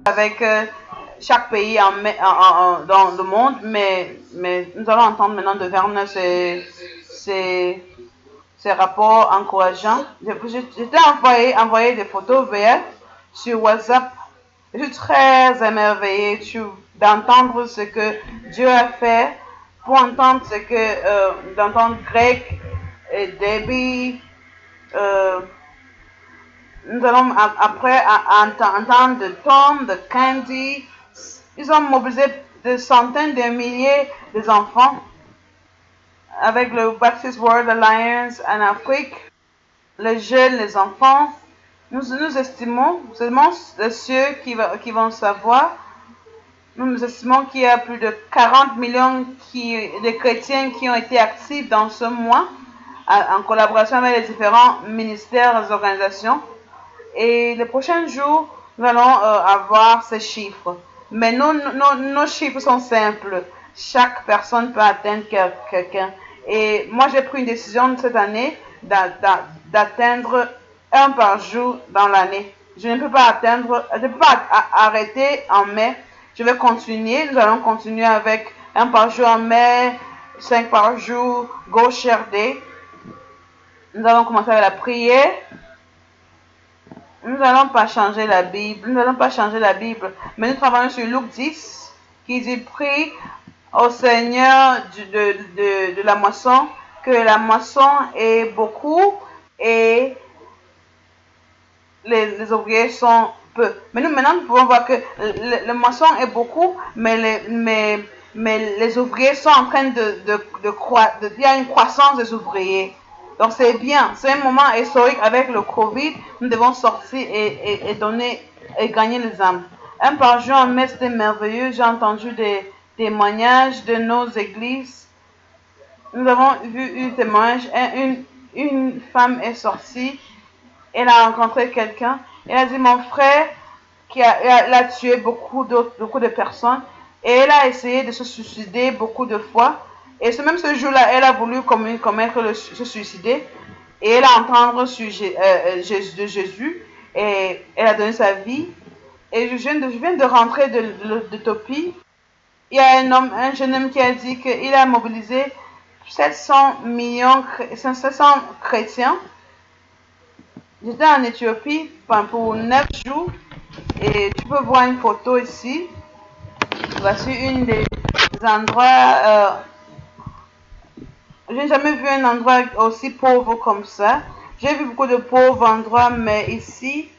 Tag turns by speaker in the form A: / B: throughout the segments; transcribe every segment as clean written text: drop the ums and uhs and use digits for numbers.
A: avec chaque pays dans le monde, mais nous allons entendre maintenant de Werner ces rapports encourageants. J'étais envoyé des photos VF sur WhatsApp. Je suis très émerveillée d'entendre ce que Dieu a fait, pour entendre d'entendre Greg et Debbie. Nous allons après entendre de Tom, de Candy. Ils ont mobilisé des centaines de milliers d'enfants avec le Baptist World Alliance en Afrique. Les jeunes, les enfants. Nous estimons, seulement ceux qui vont savoir, nous estimons qu'il y a plus de 40 millions de chrétiens qui ont été actifs dans ce mois en collaboration avec les différents ministères et organisations. Et les prochains jours, nous allons avoir ces chiffres. Mais nos chiffres sont simples. Chaque personne peut atteindre quelqu'un. Et moi, j'ai pris une décision cette année d'atteindre un par jour dans l'année. Je ne peux pas arrêter en mai. Je vais continuer. Nous allons continuer avec un par jour en mai, 5 par jour, Go Share Day. Nous allons commencer avec la prière. Nous n'allons pas changer la Bible. Mais nous travaillons sur Luc 10, qui dit: prie au Seigneur de la moisson, que la moisson est beaucoup et les ouvriers sont peu. Mais maintenant, nous pouvons voir que la moisson est beaucoup, mais les ouvriers sont en train de croître. Il y a une croissance des ouvriers. Donc c'est bien, c'est un moment historique avec le Covid. Nous devons sortir et donner et gagner les âmes. Un par jour en mai, c'était merveilleux. J'ai entendu des témoignages de nos églises. Nous avons vu un témoignage. Une femme est sortie. Elle a rencontré quelqu'un. Elle a dit: mon frère elle a tué beaucoup de personnes. Et elle a essayé de se suicider beaucoup de fois. Et même ce jour-là, elle a voulu se suicider. Et elle a entendu sur de Jésus. Et elle a donné sa vie. Et je viens de rentrer de l'utopie. Il y a un jeune homme qui a dit qu'il a mobilisé 700 chrétiens. J'étais en Éthiopie pour 9 jours. Et tu peux voir une photo ici. Voici une des endroits. Je n'ai jamais vu un endroit aussi pauvre comme ça. J'ai vu beaucoup de pauvres endroits, mais ici,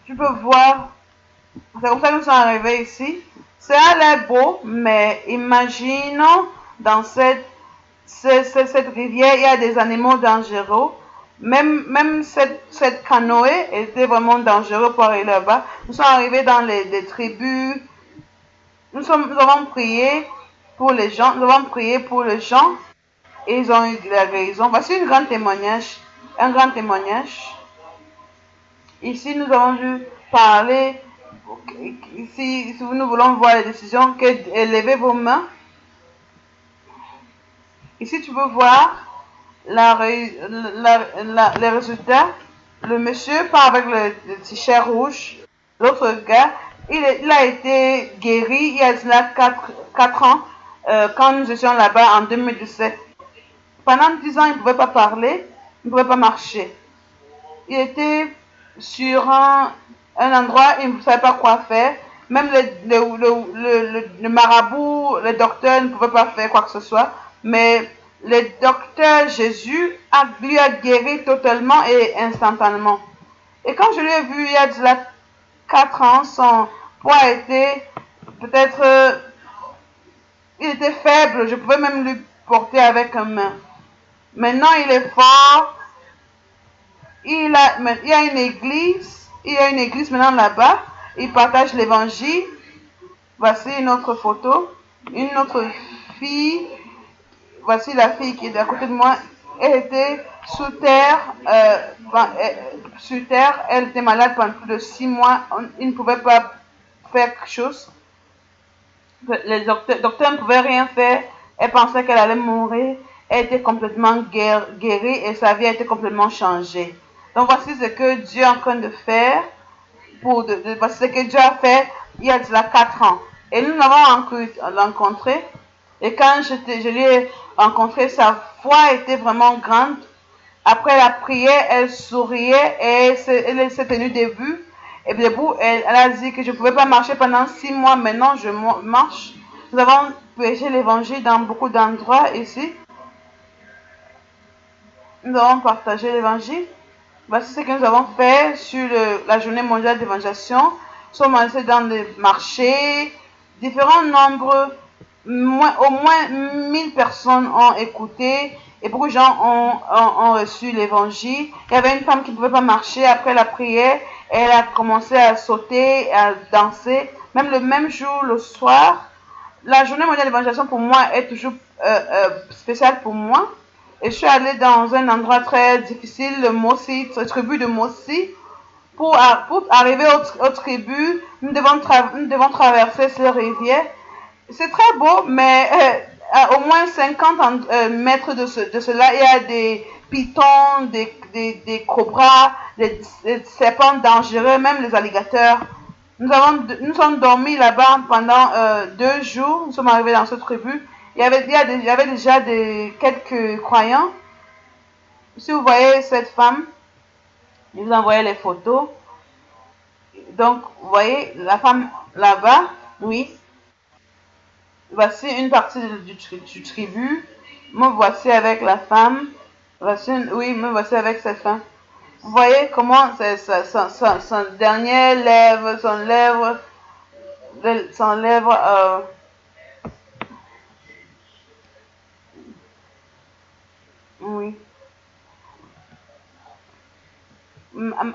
A: tu peux voir. C'est comme ça que nous sommes arrivés ici. Ça a l'air beau, mais imaginons dans cette rivière, il y a des animaux dangereux. Même cette canoë était vraiment dangereux pour aller là-bas. Nous sommes arrivés dans des tribus. Nous avons prié pour les gens. Et ils ont eu la guérison. Voici un grand témoignage. Ici, nous avons dû parler. Si nous voulons voir les décisions, levez vos mains. Ici, tu peux voir les résultats. Le monsieur part avec le t-shirt rouge. L'autre gars, il a été guéri il y a 4 ans, quand nous étions là-bas en 2017. Pendant 10 ans, il ne pouvait pas parler, il ne pouvait pas marcher. Il était sur un endroit, il ne savait pas quoi faire. Même le marabout, le docteur ne pouvait pas faire quoi que ce soit. Mais le docteur Jésus lui a guéri totalement et instantanément. Et quand je l'ai vu il y a 4 ans, son poids était peut-être... il était faible, je pouvais même lui porter avec une main. Maintenant, il est fort. Il y a une église maintenant là-bas. Il partage l'évangile. Voici une autre photo. Une autre fille. Voici la fille qui est à côté de moi. Elle était sous terre. Elle était malade pendant plus de 6 mois. Il ne pouvait pas faire quelque chose. Les docteurs ne pouvaient rien faire. Elle pensait qu'elle allait mourir. Elle était complètement guérie et sa vie a été complètement changée. Donc voici ce que Dieu est en train de faire parce que ce que Dieu a fait il y a de là 4 ans. Et nous l'avons rencontré. Et quand je l'ai rencontré, sa foi était vraiment grande. Après la prière, elle souriait et elle s'est tenue debout. Et debout, elle a dit que je ne pouvais pas marcher pendant 6 mois. Maintenant, je marche. Nous avons prêché l'évangile dans beaucoup d'endroits ici. Nous avons partagé l'évangile. Voici ce que nous avons fait sur la journée mondiale d'évangélisation. Nous sommes allés dans des marchés, différents nombres, au moins 1000 personnes ont écouté et beaucoup de gens ont reçu l'évangile. Il y avait une femme qui ne pouvait pas marcher après la prière. Elle a commencé à sauter, à danser. Même le même jour, le soir, la journée mondiale d'évangélisation pour moi est toujours spéciale pour moi. Et je suis allée dans un endroit très difficile, le Mossi, la tribu de Mossi. Pour arriver aux tribus, nous devons traverser cette rivière. C'est très beau, mais à au moins 50 mètres de cela, il y a des pitons, des cobras, des serpents dangereux, même les alligators. Nous sommes dormis là-bas pendant 2 jours. Nous sommes arrivés dans cette tribu. Il y avait déjà quelques croyants. Si vous voyez cette femme, je vous envoie les photos. Donc, vous voyez la femme là-bas, oui. Voici une partie du tribu. Me voici avec la femme. Oui, me voici avec cette femme. Vous voyez comment son dernier lèvre, son lèvre, oui.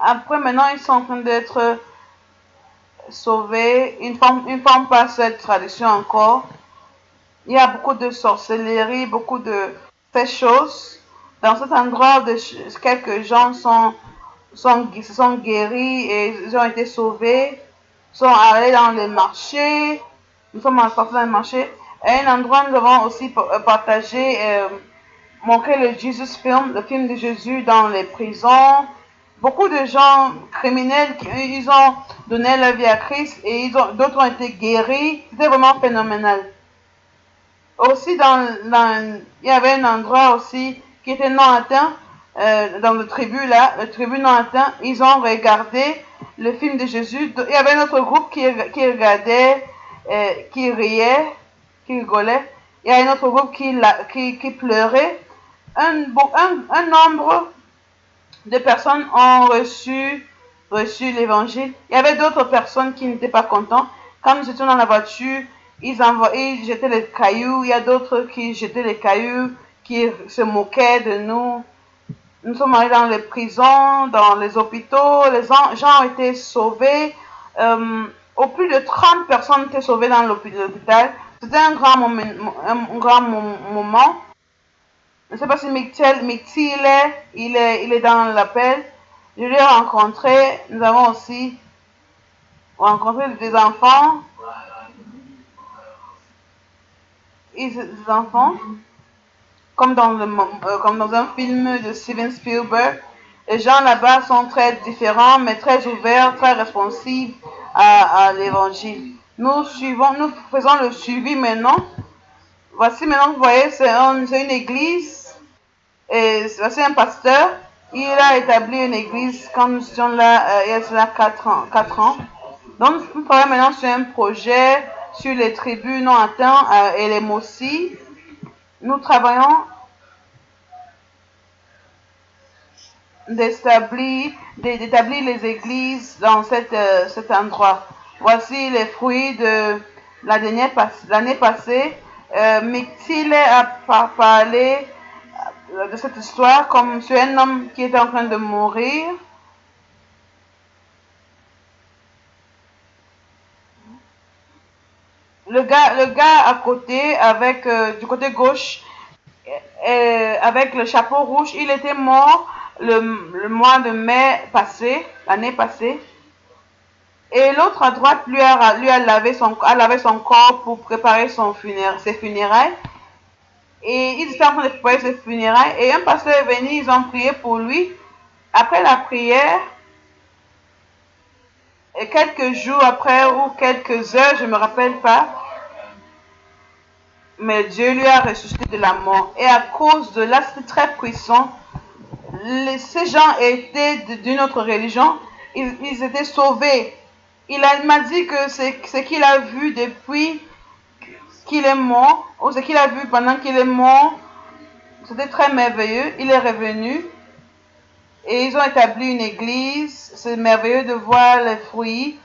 A: Après, maintenant, ils sont en train d'être sauvés. Ils ne font pas cette tradition encore. Il y a beaucoup de sorcellerie, beaucoup de ces choses. Dans cet endroit, quelques gens se sont guéris et ils ont été sauvés. Ils sont allés dans les marchés. Nous sommes partis dans les marchés. À un endroit, nous avons aussi partagé, montré le Jesus film, le film de Jésus dans les prisons. Beaucoup de gens criminels, ils ont donné leur vie à Christ et d'autres ont été guéris. C'était vraiment phénoménal. Aussi, il y avait un endroit aussi qui était non atteint, dans le tribu là, le tribu non atteint, ils ont regardé le film de Jésus. Il y avait un autre groupe qui regardait, qui riait, qui rigolait. Il y a un autre groupe qui pleurait. Un nombre de personnes ont reçu l'évangile. Il y avait d'autres personnes qui n'étaient pas contentes. Quand nous étions dans la voiture, ils jetaient les cailloux. Il y a d'autres qui jetaient les cailloux, qui se moquaient de nous. Nous sommes allés dans les prisons, dans les hôpitaux. Les gens ont été sauvés. Au plus de 30 personnes étaient sauvées dans l'hôpital. C'était un grand moment. Je ne sais pas si Micti il est dans l'appel. Je l'ai rencontré. Nous avons aussi rencontré des enfants. Des enfants. Comme dans un film de Steven Spielberg. Les gens là-bas sont très différents, mais très ouverts, très responsifs à l'évangile. Nous faisons le suivi maintenant. Voici maintenant, vous voyez, c'est une église. Et voici un pasteur. Il a établi une église quand nous étions là, il y a cela 4 ans. Donc, nous travaillons maintenant sur un projet sur les tribus non atteintes et les Mossi. Nous travaillons d'établir les églises dans cet endroit. Voici les fruits de l'année passée. Mictile a parlé de cette histoire comme sur un homme qui était en train de mourir. Le gars à côté, du côté gauche, avec le chapeau rouge, il était mort le mois de mai passé, l'année passée. Et l'autre à droite lui a lavé son corps pour préparer ses funérailles. Et ils étaient en train de préparer ses funérailles. Et un pasteur est venu, ils ont prié pour lui. Après la prière, Et quelques jours après ou quelques heures, je ne me rappelle pas, mais Dieu lui a ressuscité de la mort. Et à cause de là, c'était très puissant. Ces gens étaient d'une autre religion, ils étaient sauvés. M'a dit que ce qu'il a vu depuis qu'il est mort, ou ce qu'il a vu pendant qu'il est mort, c'était très merveilleux. Il est revenu et ils ont établi une église. C'est merveilleux de voir les fruits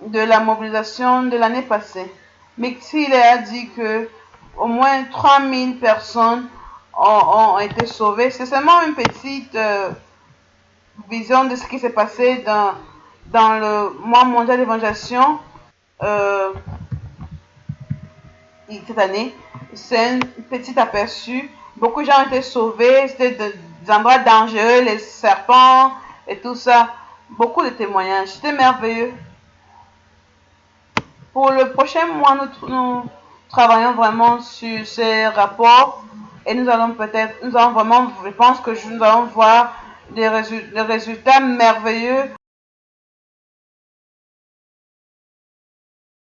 A: de la mobilisation de l'année passée. Mixil a dit que au moins 3000 personnes ont été sauvées. C'est seulement une petite vision de ce qui s'est passé dans le mois mondial d'évangélisation cette année. C'est un petit aperçu. Beaucoup de gens ont été sauvés. C'était des endroits dangereux, les serpents et tout ça. Beaucoup de témoignages. C'était merveilleux. Pour le prochain mois, nous travaillons vraiment sur ces rapports et nous allons vraiment, je pense que nous allons voir des résultats merveilleux